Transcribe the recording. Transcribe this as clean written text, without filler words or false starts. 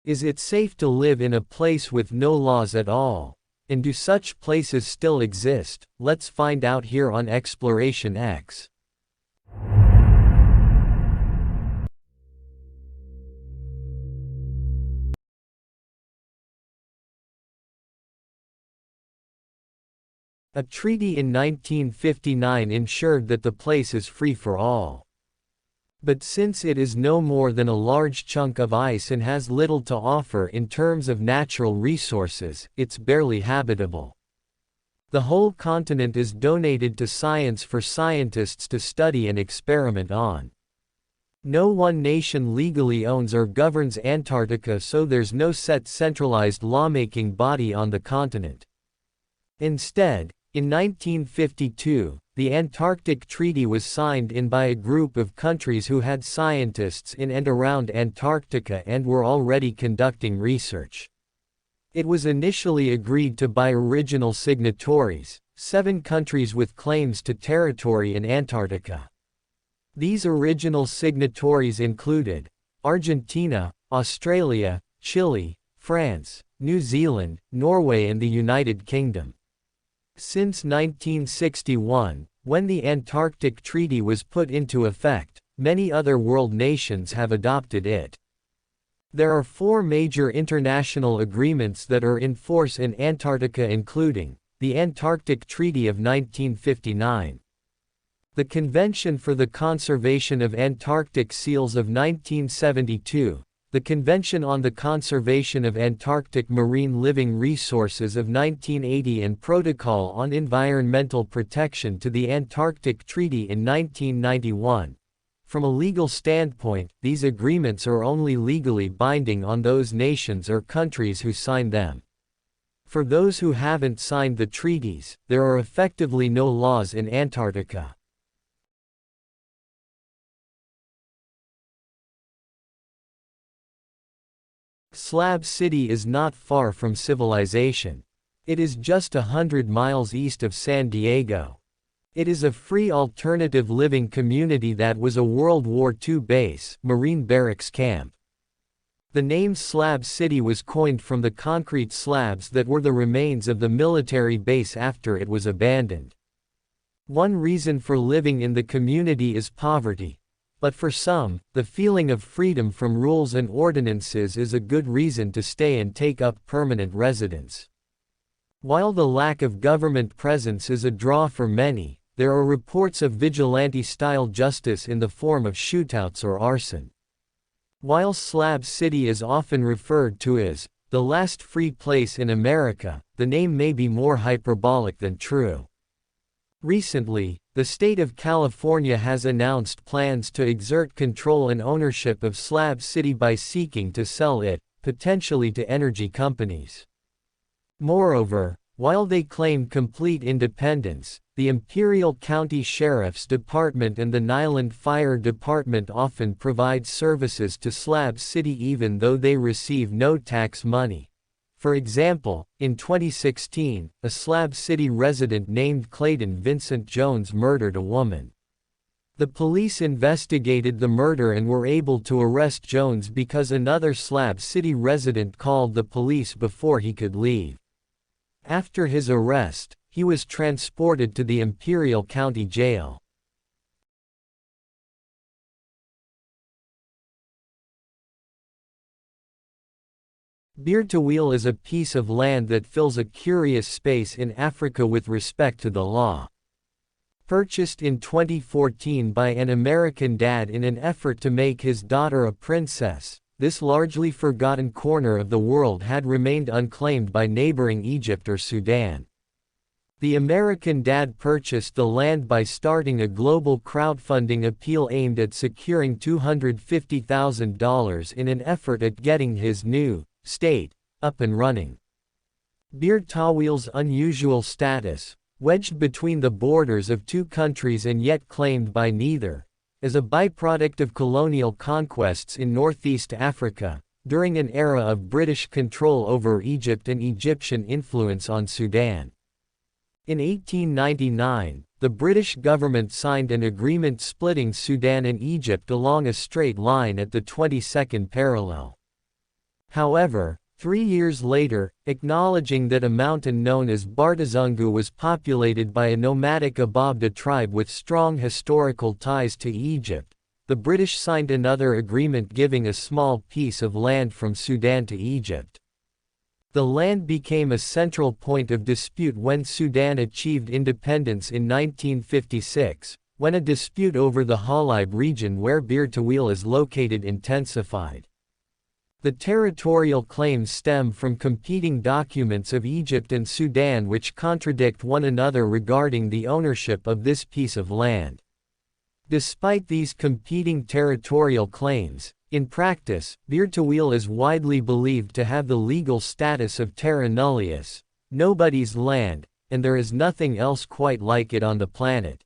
Is it safe to live in a place with no laws at all? And do such places still exist? Let's find out here on Exploration X. A treaty in 1959 ensured that the place is free for all. But since it is no more than a large chunk of ice and has little to offer in terms of natural resources, it's barely habitable. The whole continent is donated to science for scientists to study and experiment on. No one nation legally owns or governs Antarctica, so there's no set centralized lawmaking body on the continent. Instead, in 1952, the Antarctic Treaty was signed in by a group of countries who had scientists in and around Antarctica and were already conducting research. It was initially agreed to by original signatories, 7 countries with claims to territory in Antarctica. These original signatories included Argentina, Australia, Chile, France, New Zealand, Norway and the United Kingdom. Since 1961, when the Antarctic Treaty was put into effect, many other world nations have adopted it. There are 4 major international agreements that are in force in Antarctica, including the Antarctic Treaty of 1959, the Convention for the Conservation of Antarctic Seals of 1972, the Convention on the Conservation of Antarctic Marine Living Resources of 1980 and Protocol on Environmental Protection to the Antarctic Treaty in 1991. From a legal standpoint, these agreements are only legally binding on those nations or countries who sign them. For those who haven't signed the treaties, there are effectively no laws in Antarctica. Slab City is not far from civilization. It is just 100 miles east of San Diego. It is a free alternative living community that was a World War II base, Marine Barracks Camp. The name Slab City was coined from the concrete slabs that were the remains of the military base after it was abandoned. One reason for living in the community is poverty. But for some, the feeling of freedom from rules and ordinances is a good reason to stay and take up permanent residence. While the lack of government presence is a draw for many, there are reports of vigilante-style justice in the form of shootouts or arson. While Slab City is often referred to as the last free place in America, the name may be more hyperbolic than true. Recently, the state of California has announced plans to exert control and ownership of Slab City by seeking to sell it, potentially to energy companies. Moreover, while they claim complete independence, the Imperial County Sheriff's Department and the Niland Fire Department often provide services to Slab City even though they receive no tax money. For example, in 2016, a Slab City resident named Clayton Vincent Jones murdered a woman. The police investigated the murder and were able to arrest Jones because another Slab City resident called the police before he could leave. After his arrest, he was transported to the Imperial County Jail. Bir-Tawil is a piece of land that fills a curious space in Africa with respect to the law. Purchased in 2014 by an American dad in an effort to make his daughter a princess, this largely forgotten corner of the world had remained unclaimed by neighboring Egypt or Sudan. The American dad purchased the land by starting a global crowdfunding appeal aimed at securing $250,000 in an effort at getting his new state up and running. Bir-Tawil's unusual status, wedged between the borders of 2 countries and yet claimed by neither, as a byproduct of colonial conquests in northeast Africa, during an era of British control over Egypt and Egyptian influence on Sudan. In 1899, the British government signed an agreement splitting Sudan and Egypt along a straight line at the 22nd parallel. However, 3 years later, acknowledging that a mountain known as Bartizungu was populated by a nomadic Ababda tribe with strong historical ties to Egypt, the British signed another agreement giving a small piece of land from Sudan to Egypt. The land became a central point of dispute when Sudan achieved independence in 1956, when a dispute over the Halib region where Bir Tawil is located intensified. The territorial claims stem from competing documents of Egypt and Sudan which contradict one another regarding the ownership of this piece of land. Despite these competing territorial claims, in practice, Bir Tawil is widely believed to have the legal status of terra nullius, nobody's land, and there is nothing else quite like it on the planet.